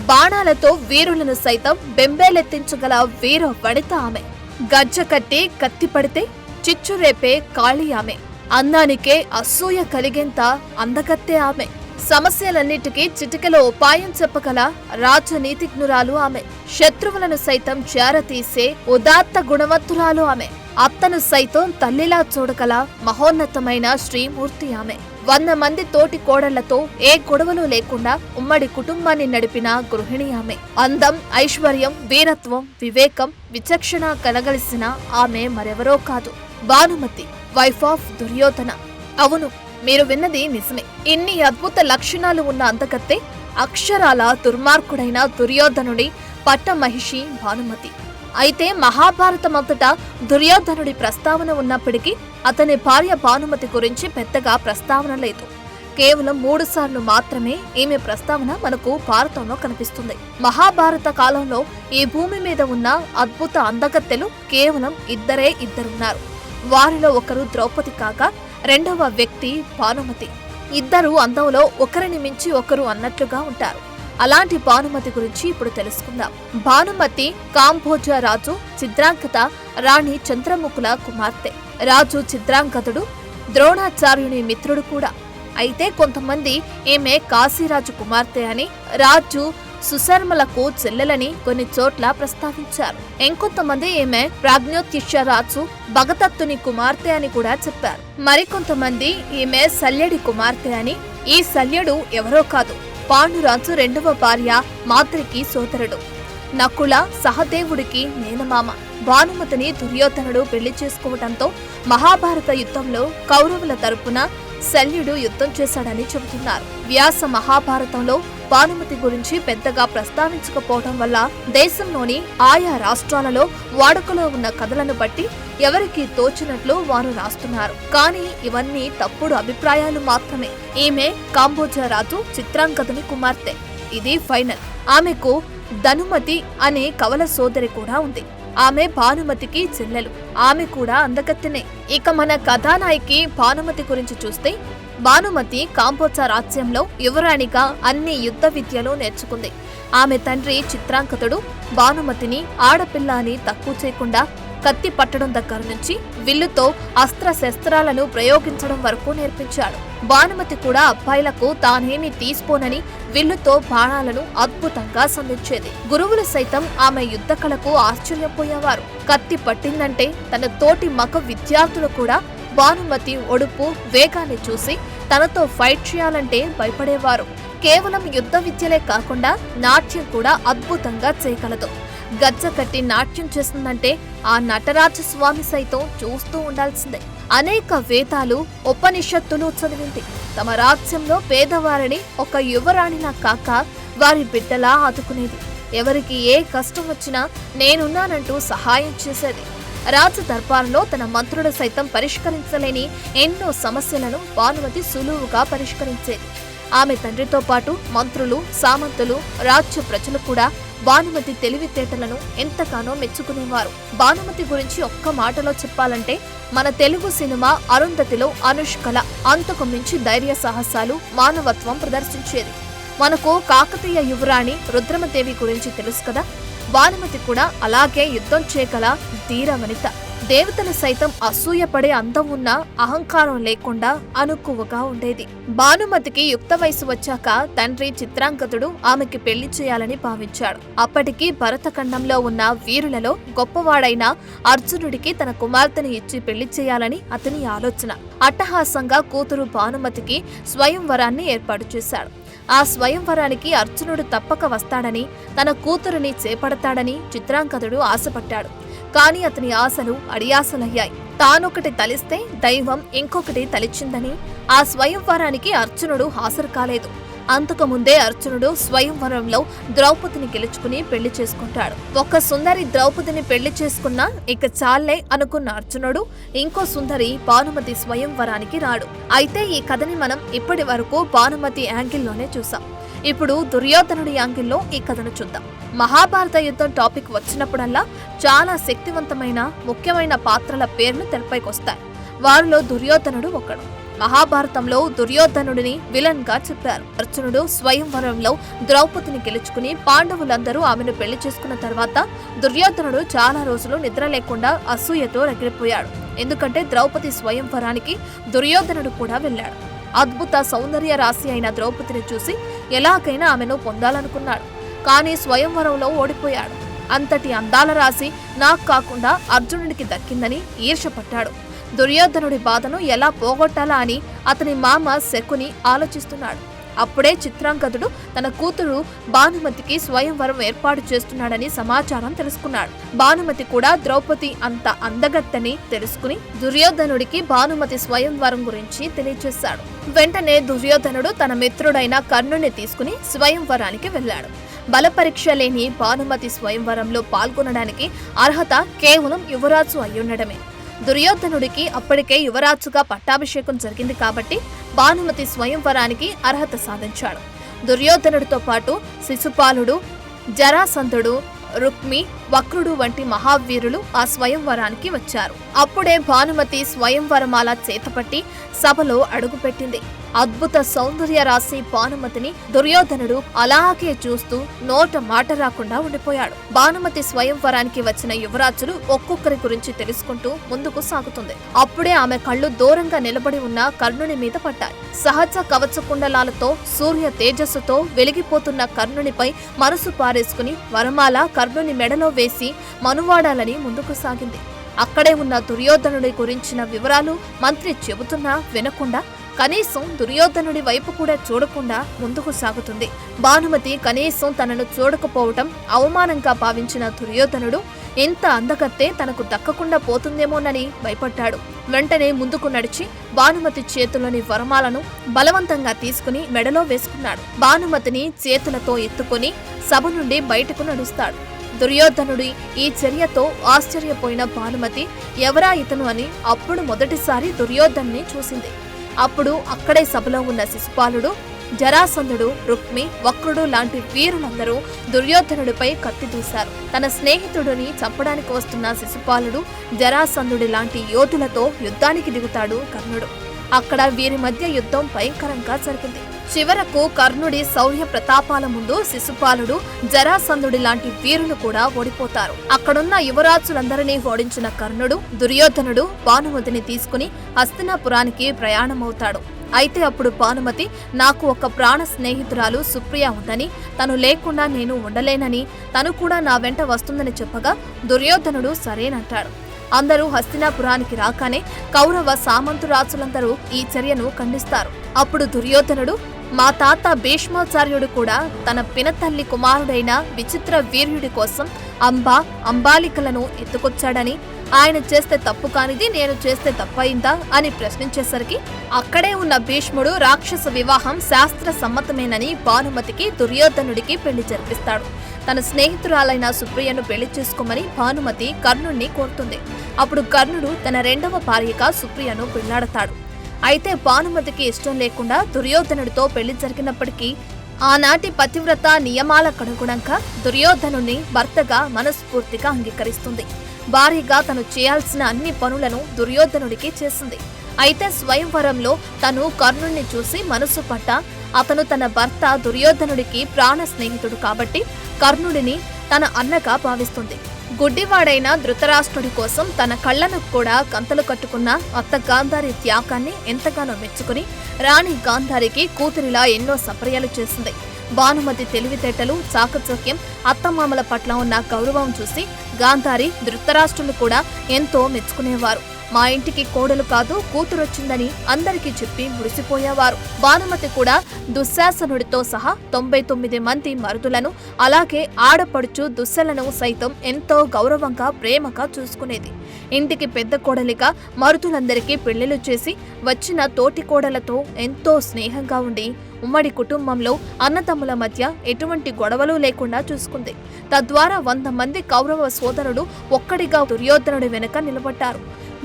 బాణాలతో వీరులను సైతం బెంబేలెత్తించగల వీర వనిత ఆమె. గజ్జ కట్టి కత్తి పడితే చిచ్చురేపే కాళీ ఆమె. అందానికే అసూయ కలిగేంత అందగత్తె ఆమె. సమస్యలన్నిటికీ చిటికెలో ఉపాయం చెప్పగల రాజనీతిజ్ఞురాలు ఆమె. శత్రువులను సైతం చేరతీసే ఉదాత్త గుణవంతురాలు ఆమె. అత్తను సైతం తల్లిలా చూడగల మహోన్నతమైన శ్రీమూర్తి ఆమె. 100 మంది తోటి కోడళ్లతో ఏ గొడవలు లేకుండా ఉమ్మడి కుటుంబాన్ని నడిపిన గృహిణి ఆమె. అందం, ఐశ్వర్యం, వీరత్వం, వివేకం, విచక్షణ కలగలిసిన ఆమె మరెవరో కాదు, భానుమతి, వైఫ్ ఆఫ్ దుర్యోధన. అవును, మీరు విన్నది నిజమే. ఇన్ని అద్భుత లక్షణాలు ఉన్న అందగత్తె అక్షరాల దుర్మార్గుడైన దుర్యోధనుడి పట్టమహిషి భానుమతి. అయితే మహాభారతమంతటా దుర్యోధనుడి ప్రస్తావన ఉన్నప్పటికీ అతని భార్య భానుమతి గురించి పెద్దగా ప్రస్తావన లేదు. కేవలం 3 సార్లు మాత్రమే ఈమె ప్రస్తావన మనకు భారతంలో కనిపిస్తుంది. మహాభారత కాలంలో ఈ భూమి మీద ఉన్న అద్భుత అందగత్తెలు కేవలం ఇద్దరున్నారు. వారిలో ఒకరు ద్రౌపది కాగా రెండవ వ్యక్తి భానుమతి. ఇద్దరు అందంలో ఒకరిని మించి ఒకరు అన్నట్లుగా ఉంటారు. అలాంటి భానుమతి గురించి ఇప్పుడు తెలుసుకుందాం. భానుమతి కాంభోజ రాజు చిత్రాంగద రాణి చంద్రముఖుల కుమార్తె. రాజు చిత్రాంగదుడు ద్రోణాచార్యుని మిత్రుడు కూడా. అయితే కొంతమంది ఈమె కాశీరాజు కుమార్తె అని, రాజు సుశర్మలకు చెల్లెలని కొన్ని చోట్ల ప్రస్తావించారు. ఇంకొంతమంది ఈమె ప్రాజ్ఞోత్తిష్య రాజు భగదత్తుని కుమార్తె అని కూడా చెప్పారు. మరికొంతమంది ఈమె శల్యుడి కుమార్తె అని. ఈ శల్యుడు ఎవరో కాదు, పాండురాజు రెండవ భార్య మాద్రికి సోదరుడు, నకుల సహదేవుడికి మేనమామ. భానుమతిని దుర్యోధనుడు పెళ్లి చేసుకోవడంతో మహాభారత యుద్ధంలో కౌరవుల తరపున శల్యుడు యుద్ధం చేశాడని చెబుతున్నారు. వ్యాస మహాభారతంలో భానుమతి గురించి పెద్దగా ప్రస్తావించకపోవడం వల్ల దేశంలోని ఆయా రాష్ట్రాలలో వాడుకలో ఉన్న కథలను బట్టి ఎవరికి తోచినట్లు వారు రాస్తున్నారు. కానీ ఇవన్నీ తప్పుడు అభిప్రాయాలు మాత్రమే. ఈమె కాంబోజ రాజు చిత్రాంగదుని కుమార్తె. ఇది ఫైనల్. ఆమెకు ధనుమతి అనే కవల సోదరి కూడా ఉంది. ఆమె భానుమతికి చెల్లెలు. ఆమె కూడా అందగత్తెనే. ఇక మన కథానాయికి భానుమతి గురించి చూస్తే, భానుమతి కాంబోజ రాజ్యంలో యువరాణిగా అన్ని యుద్ధ విద్యలు నేర్చుకుంది. ఆమె తండ్రి చిత్రాంగదుడు భానుమతిని ఆడపిల్ల అని తక్కువ చేయకుండా కత్తి పట్టడం దగ్గర నుంచి విల్లుతో అస్త్రశస్త్రాలను ప్రయోగించడం వరకు నేర్పించాడు. భానుమతి కూడా అబ్బాయిలకు తానేమి తీసుకోనని విల్లుతో బాణాలను అద్భుతంగా సంధించేది. గురువులు సైతం ఆమె యుద్ధ కళకు ఆశ్చర్యపోయేవారు. కత్తి పట్టిందంటే తన తోటి మగ విద్యార్థులు కూడా భానుమతి ఒడుపు, వేగాన్ని చూసి తనతో ఫైట్ చేయాలంటే భయపడేవారు. కేవలం యుద్ధ విద్యలే కాకుండా నాట్యం కూడా అద్భుతంగా చేయగలదు. గజ్జ కట్టి నాట్యం చేస్తుందంటే ఆ నటరాజ స్వామి సైతం చూస్తూ ఉండాల్సిందే. అనేక వేదాలు, ఉపనిషత్తులు చదివింది. తమ రాజ్యంలో పేదవారిని ఒక యువరాణిలా కాక వారి బిడ్డలా ఆదుకునేది. ఎవరికి ఏ కష్టం వచ్చినా నేనున్నానంటూ సహాయం చేసేది. రాజ దర్బార్లో తన మంత్రులు సైతం పరిష్కరించలేని ఎన్నో సమస్యలను భానుమతి సులువుగా పరిష్కరించేది. ఆమె తండ్రితో పాటు మంత్రులు, సామంతులు, రాజ్య ప్రజలు కూడా భానుమతి తెలివితేటలను ఎంతగానో మెచ్చుకునేవారు. భానుమతి గురించి ఒక్క మాటలో చెప్పాలంటే, మన తెలుగు సినిమా అరుంధతిలో అనుష్కల అంతకు మించి ధైర్య సాహసాలు, మానవత్వం ప్రదర్శించేది. మనకు కాకతీయ యువరాణి రుద్రమదేవి గురించి తెలుసు కదా. భానుమతి కూడా అలాగే యుద్ధం చేయగల ధీర వనిత. దేవతలు సైతం అసూయపడే అందం ఉన్న, అహంకారం లేకుండా అనుకువగా ఉండేది. భానుమతికి యుక్త వయసు వచ్చాక తండ్రి చిత్రాంగదుడు ఆమెకి పెళ్లి చేయాలని భావించాడు. అప్పటికి భరతఖండంలో ఉన్న వీరులలో గొప్పవాడైన అర్జునుడికి తన కుమార్తెను ఇచ్చి పెళ్లి చేయాలని అతని ఆలోచన. అట్టహాసంగా కూతురు భానుమతికి స్వయంవరాన్ని ఏర్పాటు చేశాడు. ఆ స్వయంవరానికి అర్జునుడు తప్పక వస్తాడని, తన కూతురుని చేపడతాడని చిత్రాంగదుడు ఆశపడ్డాడు. కాని అతని ఆశలు అడియాసలయ్యాయి. తానొకటి తలిస్తే దైవం ఇంకొకటి తలిచిందని ఆ స్వయంవరానికి అర్జునుడు హాజరు కాలేదు. అంతకుముందే అర్జునుడు స్వయంవరంలో ద్రౌపదిని గెలుచుకుని పెళ్లి చేసుకుంటాడు. ఒక సుందరి ద్రౌపదిని పెళ్లి చేసుకున్నా ఇక చాలే అనుకున్న అర్జునుడు ఇంకో సుందరి భానుమతి స్వయంవరానికి రాడు. అయితే ఈ కథని మనం ఇప్పటి వరకు భానుమతి యాంగిల్లోనే చూసాం. ఇప్పుడు దుర్యోధనుడి యాంగిల్లో ఈ కథను చూద్దాం. మహాభారత యుద్ధం టాపిక్ వచ్చినప్పుడల్లా చాలా శక్తివంతమైన, ముఖ్యమైన పాత్రల పేర్లు తెరపైకొస్తాయి. వారిలో దుర్యోధనుడు ఒకడు. మహాభారతంలో దుర్యోధనుడిని విలన్ గా చెప్పారు. అర్జునుడు స్వయంవరంలో ద్రౌపదిని గెలుచుకుని పాండవులందరూ ఆమెను పెళ్లి చేసుకున్న తర్వాత దుర్యోధనుడు చాలా రోజులు నిద్ర లేకుండా అసూయతో రగిలిపోయాడు. ఎందుకంటే ద్రౌపది స్వయంవరానికి దుర్యోధనుడు కూడా వెళ్ళాడు. అద్భుత సౌందర్య రాశి అయిన ద్రౌపదిని చూసి ఎలాగైనా ఆమెను పొందాలనుకున్నాడు. కానీ స్వయంవరంలో ఓడిపోయాడు. అంతటి అందాల రాశి నాకు కాకుండా అర్జునుడికి దక్కిందని ఈర్ష్యపడ్డాడు. దుర్యోధనుడి బాధను ఎలా పోగొట్టాలా అని అతని మామ శకుని ఆలోచిస్తున్నాడు. అప్పుడే చిత్రాంగదుడు తన కూతురు భానుమతికి స్వయంవరం ఏర్పాటు చేస్తున్నాడని సమాచారం తెలుసుకున్నాడు. భానుమతి కూడా ద్రౌపది అంత అందగత్తని తెలుసుకుని దుర్యోధనుడికి భానుమతి స్వయంవరం గురించి తెలియజేశాడు. వెంటనే దుర్యోధనుడు తన మిత్రుడైన కర్ణుని తీసుకుని స్వయంవరానికి వెళ్ళాడు. బలపరీక్ష లేని భానుమతి స్వయంవరంలో పాల్గొనడానికి అర్హత కేవలం యువరాజు అయ్యుండడమే. దుర్యోధనుడికి అప్పటికే యువరాజుగా పట్టాభిషేకం జరిగింది కాబట్టి భానుమతి స్వయంవరానికి అర్హత సాధించాడు. దుర్యోధనుడితో పాటు శిశుపాలుడు, జరాసంధుడు, రుక్మి, వక్రుడు వంటి మహావీరులు ఆ స్వయంవరానికి వచ్చారు. అప్పుడే భానుమతి స్వయంవరమాల చేతపట్టి సభలో అడుగుపెట్టింది. అద్భుత సౌందర్య రాశి భానుమతిని దుర్యోధనుడు అలాగే చూస్తూ నోట మాట రాకుండా ఉండిపోయాడు. భానుమతి స్వయంవరానికి వచ్చిన యువరాజులు ఒక్కొక్కరి గురించి తెలుసుకుంటూ ముందుకు సాగుతుంది. అప్పుడే ఆమె కళ్ళు దూరంగా నిలబడి ఉన్న కర్ణుని మీద పడ్డాయి. సహజ కవచ కుండలాలతో సూర్య తేజస్సుతో వెలిగిపోతున్న కర్ణునిపై మనసు పారేసుకుని వరమాల కర్ణుని మెడలో వేసి మనువాడాలని ముందుకు సాగింది. అక్కడే ఉన్న దుర్యోధనుడి గురించిన వివరాలు మంత్రి చెబుతున్నా వినకుండా కనీసం దుర్యోధనుడి వైపు కూడా చూడకుండా ముందుకు సాగుతుంది. భానుమతి కనీసం తనను చూడకపోవటం అవమానంగా భావించిన దుర్యోధనుడు ఎంత అందగత్తే తనకు దక్కకుండా పోతుందేమోనని భయపడ్డాడు. వెంటనే ముందుకు నడిచి భానుమతి చేతులోని వరమాలను బలవంతంగా తీసుకుని మెడలో వేసుకున్నాడు. భానుమతిని చేతులతో ఎత్తుకొని సభ నుండి బయటకు నడుస్తాడు. దుర్యోధనుడి ఈ చర్యతో ఆశ్చర్యపోయిన భానుమతి ఎవరా ఇతను అని అప్పుడు మొదటిసారి దుర్యోధనుని చూసింది. అప్పుడు అక్కడే సభలో ఉన్న శిశుపాలుడు, జరాసంధుడు, రుక్మి, వక్రుడు లాంటి వీరులందరూ దుర్యోధనుడిపై కత్తి దూశారు. తన స్నేహితుడిని చంపడానికి వస్తున్న శిశుపాలుడు, జరాసంధుడి లాంటి యోధులతో యుద్ధానికి దిగుతాడు కర్ణుడు. అక్కడ వీరి మధ్య యుద్ధం భయంకరంగా జరిగింది. చివరకు కర్ణుడి శౌర్య ప్రతాపాల ముందు శిశుపాలుడు, జరాసంధుడి లాంటి వీరులు కూడా ఓడిపోతారు. అక్కడున్న యువరాజులందరినీ ఓడించిన కర్ణుడు, దుర్యోధనుడు భానుమతిని తీసుకుని హస్తినాపురానికి ప్రయాణమవుతాడు. అయితే అప్పుడు భానుమతి, నాకు ఒక ప్రాణ స్నేహితురాలు సుప్రియ ఉందని, తను లేకుండా నేను ఉండలేనని, తను కూడా నా వెంట వస్తుందని చెప్పగా దుర్యోధనుడు సరేనంటాడు. అందరూ హస్తినాపురానికి రాగానే కౌరవ సామంతురాజులందరూ ఈ చర్యను ఖండిస్తారు. అప్పుడు దుర్యోధనుడు, మా తాత భీష్మాచార్యుడు కూడా తన పినతల్లి కుమారుడైన విచిత్ర వీర్యుడి కోసం అంబాలికలను ఎత్తుకొచ్చాడని, ఆయన చేస్తే తప్పు కానిది నేను చేస్తే తప్పయిందా అని ప్రశ్నించేసరికి అక్కడే ఉన్న భీష్ముడు రాక్షస వివాహం శాస్త్ర సమ్మతమేనని భానుమతికి దుర్యోధనుడికి పెళ్లి జరిపిస్తాడు. తన స్నేహితురాలైన సుప్రియను పెళ్లి చేసుకోమని భానుమతి కర్ణుణ్ణి కోరుతుంది. అప్పుడు కర్ణుడు తన రెండవ భార్యగా సుప్రియను పెళ్లాడతాడు. అయితే భానుమతికి ఇష్టం లేకుండా దుర్యోధనుడితో పెళ్లి జరిగినప్పటికీ ఆనాటి పతివ్రత నియమాలకనుగుణంగా దుర్యోధనుని భర్తగా మనస్ఫూర్తిగా అంగీకరిస్తుంది. భార్యగా తను చేయాల్సిన అన్ని పనులను దుర్యోధనుడికి చేసింది. అయితే స్వయంవరంలో తను కర్ణుణ్ణి చూసి మనసు పట్ట అతను తన భర్త దుర్యోధనుడికి ప్రాణ స్నేహితుడు కాబట్టి కర్ణుడిని తన అన్నగా భావిస్తుంది. గుడ్డివాడైన ధృతరాష్ట్రుడి కోసం తన కళ్లను కూడా కంతలు కట్టుకున్న అత్త గాంధారి త్యాగాన్ని ఎంతగానో మెచ్చుకుని రాణి గాంధారికి కూతురిలా ఎన్నో సపర్యలు చేసింది. భానుమతి తెలివితేటలు, చాకచక్యం, అత్తమామల పట్ల ఉన్న గౌరవం చూసి గాంధారి, ధృతరాష్ట్రులు కూడా ఎంతో మెచ్చుకునేవారు. మా ఇంటికి కోడలు కాదు కూతురొచ్చిందని అందరికీ చెప్పి మురిసిపోయేవారు. భానుమతి కూడా దుశ్శాసనుడితో సహా 99 మంది మరుదులను, అలాగే ఆడపడుచు దుశ్శలను సైతం ఎంతో గౌరవంగా ప్రేమగా చూసుకునేది. ఇంటికి పెద్ద కోడలిగా మరుదులందరికీ పెళ్లిళ్లు చేసి వచ్చిన తోటి కోడలతో ఎంతో స్నేహంగా ఉండి ఉమ్మడి కుటుంబంలో అన్నదమ్ముల మధ్య ఎటువంటి గొడవలు లేకుండా చూసుకుంది. తద్వారా 100 మంది కౌరవ సోదరుడు ఒక్కడిగా దుర్యోధనుడి వెనుక నిలబడ్డారు.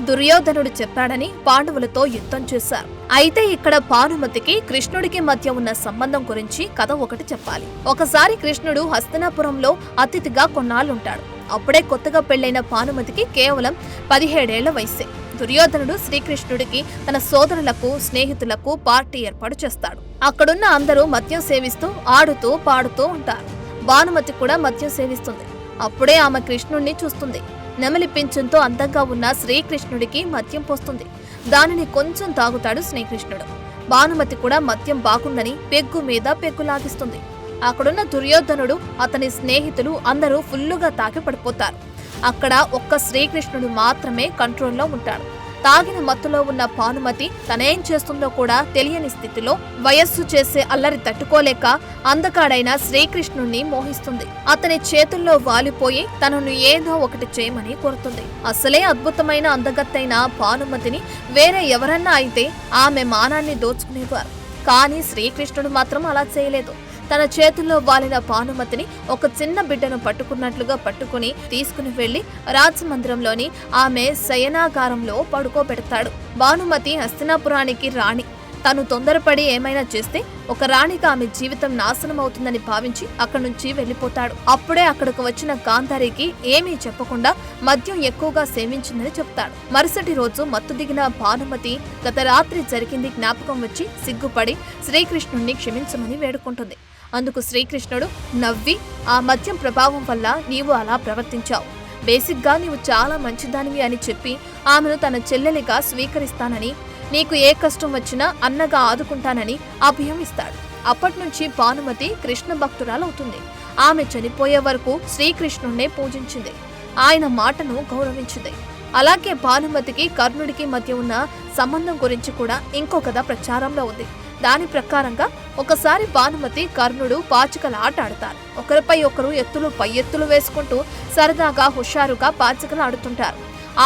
దుర్యోధనుడు చెప్పాడని పాండవులతో యుద్ధం చేశారు. అయితే ఇక్కడ భానుమతికి కృష్ణుడికి మధ్య ఉన్న సంబంధం గురించి కథ ఒకటి చెప్పాలి. ఒకసారి కృష్ణుడు హస్తినాపురంలో అతిథిగా కొన్నాళ్ళుంటాడు. అప్పుడే కొత్తగా పెళ్లైన భానుమతికి కేవలం 17 ఏళ్ల వయసే. దుర్యోధనుడు శ్రీకృష్ణుడికి తన సోదరులకు స్నేహితులకు పార్టీ ఏర్పాటు చేస్తాడు. అక్కడున్న అందరూ మద్యం సేవిస్తూ ఆడుతూ పాడుతూ ఉంటారు. భానుమతి కూడా మద్యం సేవిస్తుంది. అప్పుడే ఆమె కృష్ణుణ్ణి చూస్తుంది. నెమలి పింఛంతో అందంగా ఉన్న శ్రీకృష్ణుడికి మద్యం పోస్తుంది. దానిని కొంచెం తాగుతాడు శ్రీకృష్ణుడు. భానుమతి కూడా మద్యం బాగుందని పెగ్గు మీద పెగ్గు లాగిస్తుంది. అక్కడున్న దుర్యోధనుడు అతని స్నేహితులు అందరూ ఫుల్లుగా తాగి పడిపోతారు. అక్కడ ఒక్క శ్రీకృష్ణుడు మాత్రమే కంట్రోల్లో ఉంటాడు. తాగిన మత్తులో ఉన్న భానుమతి తనేం చేస్తుందో కూడా తెలియని స్థితిలో వయస్సు చేసే అల్లరి తట్టుకోలేక అందగాడైన శ్రీకృష్ణుణ్ణి మోహిస్తుంది. అతని చేతుల్లో వాలిపోయి తనను ఏదో ఒకటి చేయమని కోరుతుంది. అసలే అద్భుతమైన అందగత్తైన భానుమతిని వేరే ఎవరన్నా అయితే ఆమె మానాన్ని దోచుకునేవారు. కానీ శ్రీకృష్ణుడు మాత్రం అలా చేయలేదు. తన చేతుల్లో వాలిన భానుమతిని ఒక చిన్న బిడ్డను పట్టుకున్నట్లుగా పట్టుకుని తీసుకుని వెళ్లి రాజమందిరంలోని ఆమె శయనాగారంలో పడుకోబెడతాడు. భానుమతి హస్తినాపురానికి రాణి. తను తొందరపడి ఏమైనా చేస్తే ఒక రాణిగా ఆమె జీవితం నాశనం అవుతుందని భావించి అక్కడి నుంచి వెళ్లిపోతాడు. అప్పుడే అక్కడికి వచ్చిన గాంధారికి ఏమీ చెప్పకుండా మద్యం ఎక్కువగా సేవించిందని చెప్తాడు. మరుసటి రోజు మత్తు దిగిన భానుమతి గత రాత్రి జరిగింది జ్ఞాపకం వచ్చి సిగ్గుపడి శ్రీకృష్ణుణ్ణి క్షమించమని వేడుకుంటుంది. అందుకు శ్రీకృష్ణుడు నవ్వి, ఆ మద్యం ప్రభావం వల్ల నీవు అలా ప్రవర్తించావు. బేసిక్గా నీవు చాలా మంచిదానివి అని చెప్పి ఆమెను తన చెల్లెలిగా స్వీకరిస్తానని, నీకు ఏ కష్టం వచ్చినా అన్నగా ఆదుకుంటానని అభయం ఇస్తాడు. అప్పట్నుంచి భానుమతి కృష్ణ భక్తురాలవుతుంది. ఆమె చనిపోయే వరకు శ్రీకృష్ణుణ్ణే పూజించింది. ఆయన మాటను గౌరవించింది. అలాగే భానుమతికి కర్ణుడికి మధ్య ఉన్న సంబంధం గురించి కూడా ఇంకో కథ ప్రచారంలో ఉంది. దాని ప్రకారంగా ఒకసారి భానుమతి కర్ణుడు పాచికల ఆట ఆడతారు. ఒకరిపై ఒకరు ఎత్తులు పై ఎత్తులు వేసుకుంటూ సరదాగా హుషారుగా పాచికలు ఆడుతుంటారు.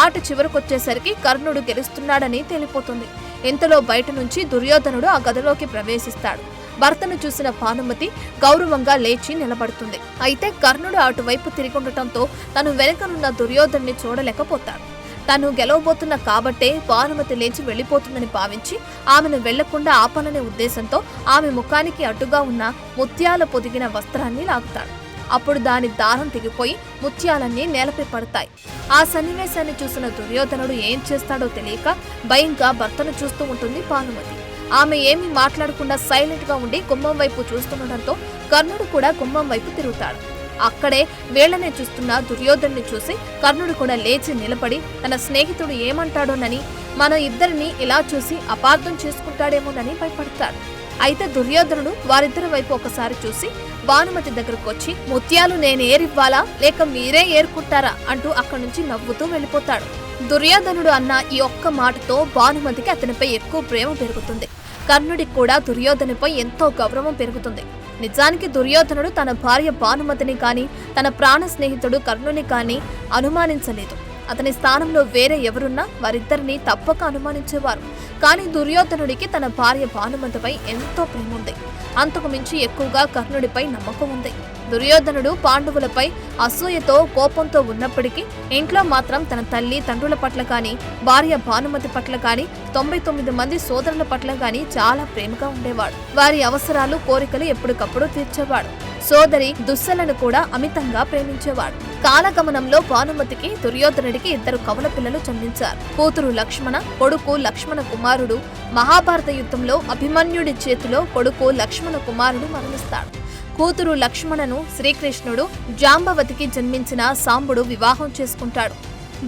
ఆట చివరికొచ్చేసరికి కర్ణుడు గెలుస్తున్నాడని తేలిపోతుంది. ఇంతలో బయట నుంచి దుర్యోధనుడు ఆ గదిలోకి ప్రవేశిస్తాడు. భర్తను చూసిన భానుమతి గౌరవంగా లేచి నిలబడుతుంది. అయితే కర్ణుడు అటువైపు తిరిగుండటంతో తను వెనుకనున్న దుర్యోధనుని చూడలేకపోతాడు. తను గెలవబోతున్న కాబట్టే భానుమతి లేచి వెళ్లిపోతుందని భావించి ఆమెను వెళ్లకుండా ఆపాలనే ఉద్దేశంతో ఆమె ముఖానికి అడ్డుగా ఉన్న ముత్యాల పొదిగిన వస్త్రాన్ని లాగుతాడు. అప్పుడు దాని దారం తెగిపోయి ముత్యాలన్నీ నేలపై పడతాయి. ఆ సన్నివేశాన్ని చూసిన దుర్యోధనుడు ఏం చేస్తాడో తెలియక భయంగా భర్తను చూస్తూ ఉంటుంది భానుమతి. ఆమె ఏమీ మాట్లాడకుండా సైలెంట్ గా ఉండి గుమ్మం వైపు చూస్తుండటంతో కర్ణుడు కూడా గుమ్మం వైపు తిరుగుతాడు. అక్కడే వేళ్లనే చూస్తున్న దుర్యోధనుని చూసి కర్ణుడు కూడా లేచి నిలబడి తన స్నేహితుడు ఏమంటాడోనని, మన ఇద్దరిని ఇలా చూసి అపార్థం చేసుకుంటాడేమోనని భయపడతాడు. అయితే దుర్యోధనుడు వారిద్దరి వైపు ఒకసారి చూసి భానుమతి దగ్గరకు వచ్చి, ముత్యాలు నేను ఏరివ్వాలా లేక మీరే ఏరుకుంటారా అంటూ అక్కడి నుంచి నవ్వుతూ వెళ్లిపోతాడు. దుర్యోధనుడు అన్న ఈ ఒక్క మాటతో భానుమతికి అతనిపై ఎక్కువ ప్రేమ పెరుగుతుంది. కర్ణుడికి కూడా దుర్యోధనిపై ఎంతో గౌరవం పెరుగుతుంది. నిజానికి దుర్యోధనుడు తన భార్య భానుమతిని కానీ తన ప్రాణ స్నేహితుడు కర్ణుని కానీ అనుమానించలేదు. అతని స్థానంలో వేరే ఎవరున్నా వారిద్దరిని తప్పక అనుమానించేవారు. కానీ దుర్యోధనుడికి తన భార్య భానుమతిపై ఎంతో ప్రేమ ఉంది. అంతకు మించి ఎక్కువగా కర్ణుడిపై నమ్మకం ఉంది. దుర్యోధనుడు పాండవులపై అసూయతో కోపంతో ఉన్నప్పటికీ ఇంట్లో మాత్రం తన తల్లి తండ్రుల పట్ల కానీ భార్య భానుమతి పట్ల కానీ 99 మంది సోదరుల పట్ల కానీ చాలా ప్రేమగా ఉండేవాడు. వారి అవసరాలు కోరికలు ఎప్పటికప్పుడు తీర్చేవాడు. సోదరి దుస్సలను కూడా అమితంగా ప్రేమించేవాడు. కాలగమనంలో భానుమతికి దుర్యోధనుడికి 2 కవల పిల్లలు జన్మించారు. కూతురు లక్ష్మణ, కొడుకు లక్ష్మణ కుమారుడు. మహాభారత యుద్ధంలో అభిమన్యుడి చేతిలో కొడుకు లక్ష్మణ కుమారుడు మరణిస్తాడు. కూతురు లక్ష్మణను శ్రీకృష్ణుడు జాంబవతికి జన్మించిన సాంబుడు వివాహం చేసుకుంటాడు.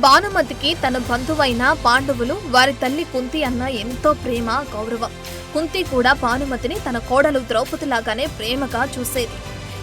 భానుమతికి తన బంధువైన పాండవులు వారి తల్లి కుంతి అన్న ఎంతో ప్రేమ, గౌరవం. కుంతి కూడా భానుమతిని తన కోడలు ద్రౌపదిలాగానే ప్రేమగా చూసేది.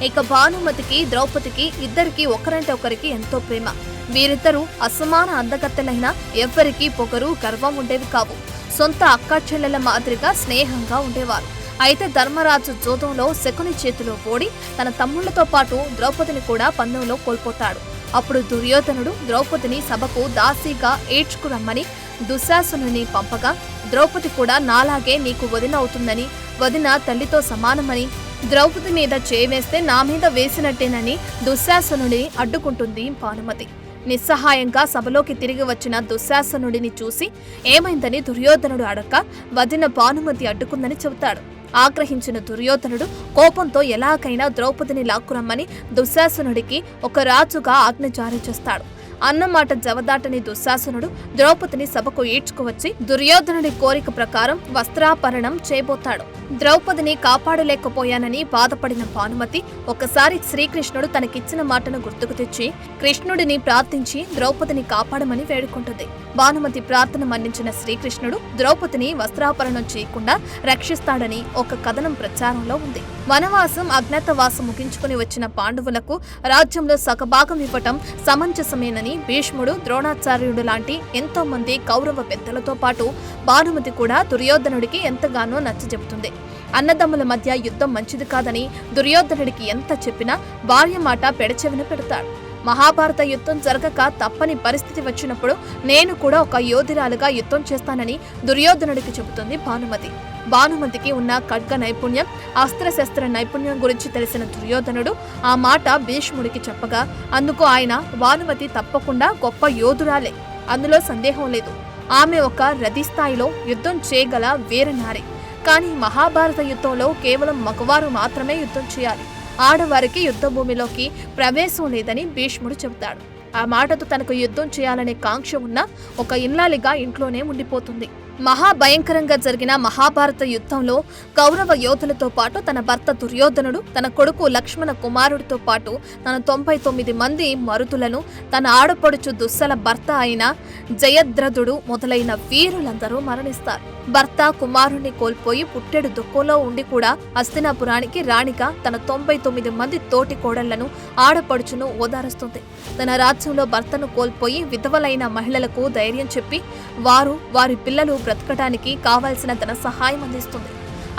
ఇక భానుమతికి ద్రౌపదికి ఇద్దరికి ఒకరంటే ఒకరికి ఎంతో ప్రేమ. వీరిద్దరూ అసమాన అందగత్తెలైన ఎవ్వరికీ పొగరు, గర్వం ఉండేవి కావు. సొంత అక్కా చెల్లెల మాదిరిగా స్నేహంగా ఉండేవారు. అయితే ధర్మరాజు జోదంలో శకుని చేతిలో ఓడి తన తమ్ముళ్లతో పాటు ద్రౌపదిని కూడా పందెంలో కోల్పోతాడు. అప్పుడు దుర్యోధనుడు ద్రౌపదిని సభకు దాసీగా ఏడ్చుకురమ్మని దుశ్శాసనుని పంపగా, ద్రౌపది కూడా నాలాగే నీకు వదిన అవుతుందని, వదిన తల్లితో సమానమని, ద్రౌపది మీద చేవేస్తే నా మీద వేసినట్టేనని దుశ్శాసనుడిని అడ్డుకుంటుంది భానుమతి. నిస్సహాయంగా సభలోకి తిరిగి వచ్చిన దుశ్శాసనుడిని చూసి ఏమైందని దుర్యోధనుడు అడక్క వదిన భానుమతి అడ్డుకుందని చెబుతాడు. ఆగ్రహించిన దుర్యోధనుడు కోపంతో ఎలాగైనా ద్రౌపదిని లాక్కురమ్మని దుశ్శాసనుడికి ఒక రాజుగా ఆజ్ఞ జారీ చేస్తాడు. అన్నమాట జవదాటని దుశ్శాసనుడు ద్రౌపదిని సభకు ఈడ్చుకువచ్చి దుర్యోధనుడి కోరిక ప్రకారం వస్త్రాపహరణం చేయబోతాడు. ద్రౌపదిని కాపాడలేకపోయానని బాధపడిన భానుమతి ఒకసారి శ్రీకృష్ణుడు తనకిచ్చిన మాటను గుర్తుకు తెచ్చి కృష్ణుడిని ప్రార్థించి ద్రౌపదిని కాపాడమని వేడుకుంటుంది. భానుమతి ప్రార్థన మన్నించిన శ్రీకృష్ణుడు ద్రౌపదిని వస్త్రాపహరణం చేయకుండా రక్షిస్తాడని ఒక కథనం ప్రచారంలో ఉంది. వనవాసం అజ్ఞాతవాసం ముగించుకుని వచ్చిన పాండవులకు రాజ్యంలో సగభాగం ఇవ్వటం సమంజసమేనని భీష్ముడు, ద్రోణాచార్యుడు లాంటి ఎంతో మంది కౌరవ పెద్దలతో పాటు భానుమతి కూడా దుర్యోధనుడికి ఎంతగానో నచ్చజెబుతుంది. అన్నదమ్ముల మధ్య యుద్ధం మంచిది కాదని దుర్యోధనుడికి ఎంత చెప్పినా భార్య మాట పెడచెవిన పెడతాడు. మహాభారత యుద్ధం జరగక తప్పని పరిస్థితి వచ్చినప్పుడు నేను కూడా ఒక యోధురాలుగా యుద్ధం చేస్తానని దుర్యోధనుడికి చెబుతుంది భానుమతి. భానుమతికి ఉన్న ఖడ్గ నైపుణ్యం, అస్త్రశస్త్ర నైపుణ్యం గురించి తెలిసిన దుర్యోధనుడు ఆ మాట భీష్ముడికి చెప్పగా అందుకు ఆయన భానుమతి తప్పకుండా గొప్ప యోధురాలే, అందులో సందేహం లేదు. ఆమె ఒక రథి స్థాయిలో యుద్ధం చేయగల వీరనారి. కానీ మహాభారత యుద్ధంలో కేవలం మగవారు మాత్రమే యుద్ధం చేయాలి, ఆడవారికి యుద్ధ భూమిలోకి ప్రవేశం లేదని భీష్ముడు చెబుతాడు. ఆ మాటతో తనకు యుద్ధం చేయాలనే కాంక్ష ఉన్న ఒక ఇల్లాలిగా ఇంట్లోనే ఉండిపోతుంది. మహాభయంకరంగా జరిగిన మహాభారత యుద్ధంలో కౌరవ యోధులతో పాటు తన భర్త దుర్యోధనుడు, తన కొడుకు లక్ష్మణ కుమారుడితో పాటు తన 99 మంది మరుతులను, తన ఆడపడుచు దుస్సల భర్త అయిన జయద్రథుడు మొదలైన వీరులందరూ మరణిస్తారు. భర్త కుమారుణ్ణి కోల్పోయి పుట్టెడు దుఃఖంలో ఉండి కూడా హస్తినాపురానికి రాణిగా తన 99 మంది తోటి కోడళ్లను, ఆడపడుచును ఓదారుస్తుంది. తన రాజ్యంలో భర్తను కోల్పోయి విధవలైన మహిళలకు ధైర్యం చెప్పి వారి పిల్లలు బ్రతకడానికి కావాల్సిన తన సహాయం అందిస్తుంది.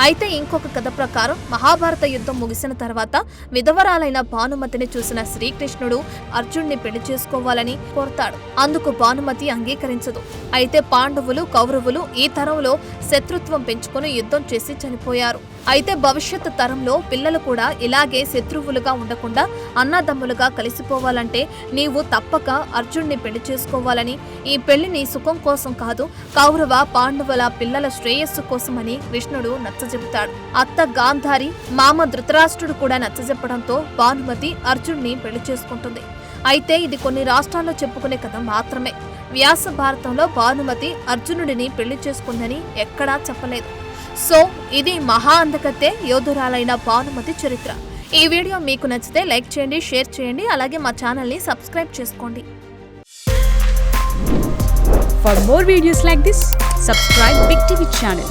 అయితే ఇంకొక కథ ప్రకారం మహాభారత యుద్ధం ముగిసిన తర్వాత విధవరాలైన భానుమతిని చూసిన శ్రీకృష్ణుడు అర్జున్ని పెళ్లి చేసుకోవాలని కోరతాడు. అందుకు భానుమతి అంగీకరించదు. అయితే పాండవులు, కౌరవులు ఈ తరంలో శత్రుత్వం పెంచుకుని యుద్ధం చేసి చనిపోయారు. అయితే భవిష్యత్తు తరంలో పిల్లలు కూడా ఇలాగే శత్రువులుగా ఉండకుండా అన్నదమ్ములుగా కలిసిపోవాలంటే నీవు తప్పక అర్జున్ని పెళ్లి చేసుకోవాలని, ఈ పెళ్లి నీ సుఖం కోసం కాదు, కౌరవ పాండవుల పిల్లల శ్రేయస్సు కోసమని కృష్ణుడు నచ్చజెపుతాడు. అత్త గాంధారి, మామ ధృతరాష్ట్రుడు కూడా నచ్చజెప్పడంతో భానుమతి అర్జున్ని పెళ్లి చేసుకుంటుంది. అయితే ఇది కొన్ని రాష్ట్రాల్లో చెప్పుకునే కథ మాత్రమే. వ్యాస భారతంలో భానుమతి అర్జునుడిని పెళ్లి చేసుకుందని ఎక్కడా చెప్పలేదు. సో ఇది మహా అందకతే యోధురాలైన భానుమతి చరిత్ర. ఈ వీడియో మీకు నచ్చితే లైక్ చేయండి, షేర్ చేయండి, అలాగే మా ఛానల్ని సబ్స్క్రైబ్ చేసుకోండి. For more videos like this, subscribe Big TV channel.